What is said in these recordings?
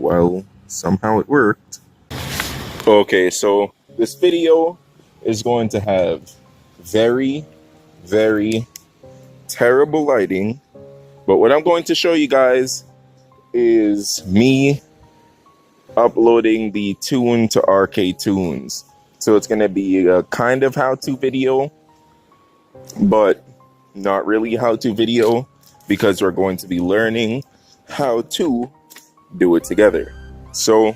Well, somehow it worked. Okay, so this video is going to have very, very terrible lighting, but what I'm going to show you guys is me uploading the tune to RkTunes. So it's going to be a kind of how-to video, but not really how-to video, because we're going to be learning how to do it together. So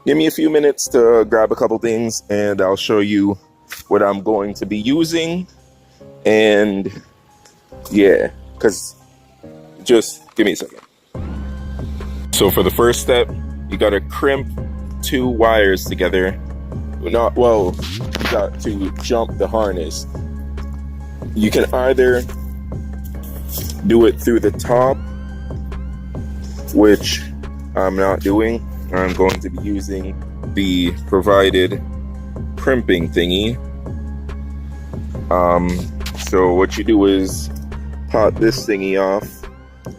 give me a few minutes to grab a couple things and I'll show you what I'm going to be using. And yeah, because just give me a second. So for the first step, you got to crimp two wires together. You got to jump the harness. You can either do it through the top, which I'm not doing. I'm going to be using the provided crimping thingy. So what you do is pop this thingy off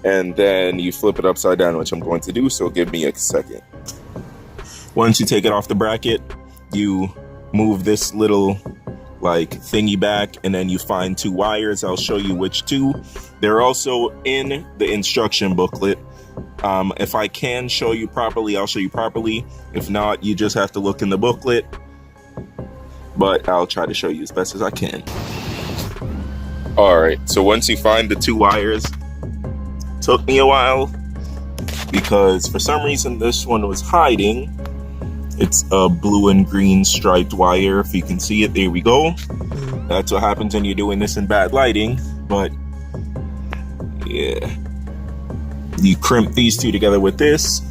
and then you flip it upside down, which I'm going to do, so give me a second. Once you take it off the bracket, you move this little like thingy back and then you find two wires. I'll show you which two. They're also in the instruction booklet. If I can show you properly, I'll show you properly. If not, you just have to look in the booklet, but I'll try to show you as best as I can. All right, so once you find the two wires, took me a while because for some reason this one was hiding. It's a blue and green striped wire. If you can see it, there we go. That's what happens when you're doing this in bad lighting, but yeah. You crimp these two together with this,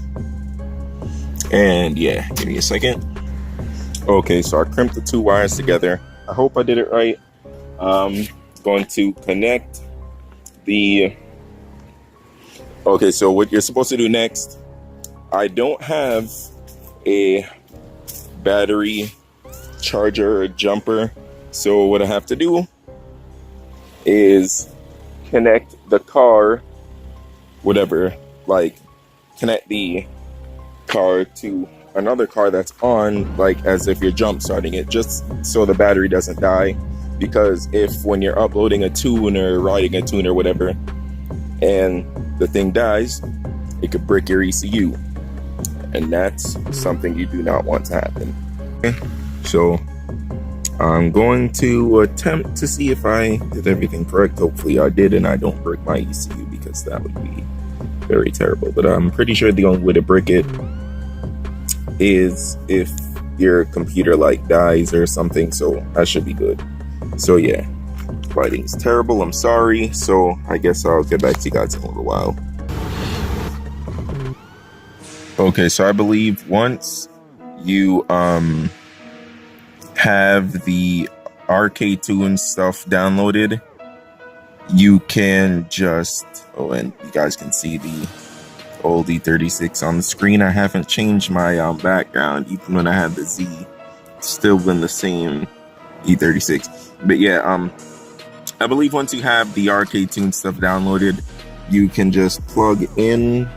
and yeah, give me a second. Okay, so I crimped the two wires together. I hope I did it right. Going to connect the... Okay, so what you're supposed to do next, I don't have a battery charger or jumper, so what I have to do is connect the car, whatever, like connect the car to another car that's on, like as if you're jump starting it, just so the battery doesn't die. Because if when you're uploading a tune or riding a tune or whatever and the thing dies, it could brick your ECU, and that's something you do not want to happen. Okay. So I'm going to attempt to see if I did everything correct. Hopefully I did and I don't brick my ECU, because that would be very terrible. But I'm pretty sure the only way to brick it is if your computer like dies or something, so that should be good. So yeah, lighting's terrible, I'm sorry. So I guess I'll get back to you guys in a little while. Okay, so I believe once you have the RkTunes stuff downloaded, you can just, oh, and you guys can see the old e36 on the screen. I haven't changed my background, even when I had the Z, it's still been the same e36. But yeah, I believe once you have the RkTunes stuff downloaded, you can just plug in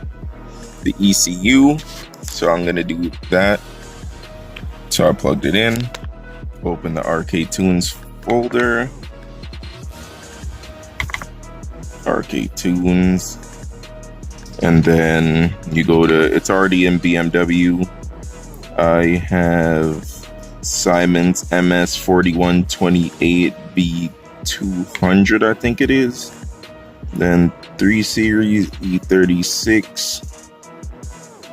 the ECU. So I'm gonna do that. So I plugged it in, open the RkTunes folder, RkTunes, and then you go to, it's already in BMW. I have Siemens MS4128B200, I think it is. Then 3 Series e36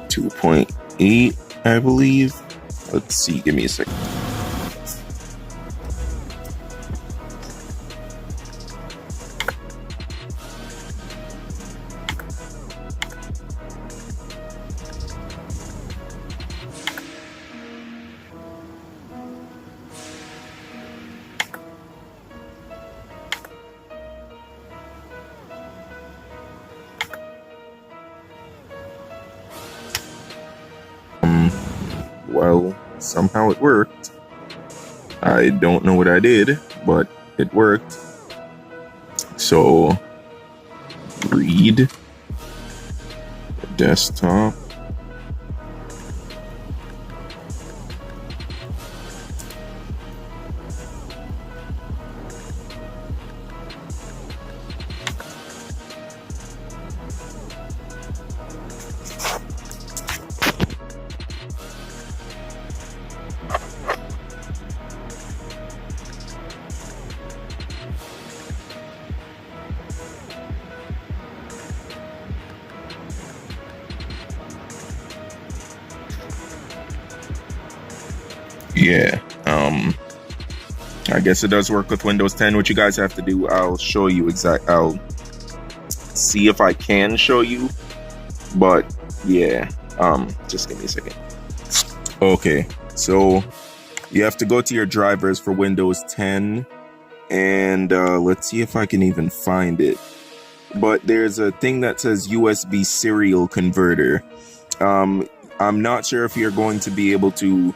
2.8, I believe. Let's see, give me a second. Well, somehow it worked. I don't know what I did, but it worked. So read desktop, yeah, I guess it does work with Windows 10. What you guys have to do, I'll show you I'll see if I can show you, but yeah, just give me a second. Okay, so you have to go to your drivers for Windows 10, and let's see if I can even find it. But there's a thing that says USB serial converter. I'm not sure if you're going to be able to,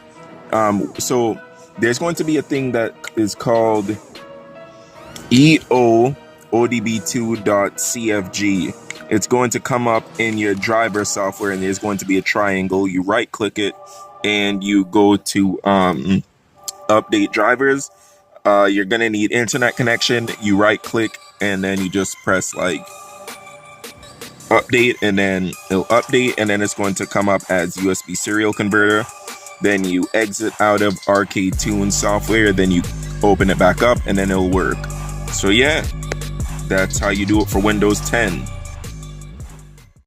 so there's going to be a thing that is called EOODB2.CFG. It's going to come up in your driver software, and there's going to be a triangle. You right click it and you go to update drivers. You're gonna need internet connection. You right click and then you just press like update, and then it'll update, and then it's going to come up as USB serial converter. Then you exit out of RkTunes software, then you open it back up, and then it'll work. So yeah, that's how you do it for Windows 10.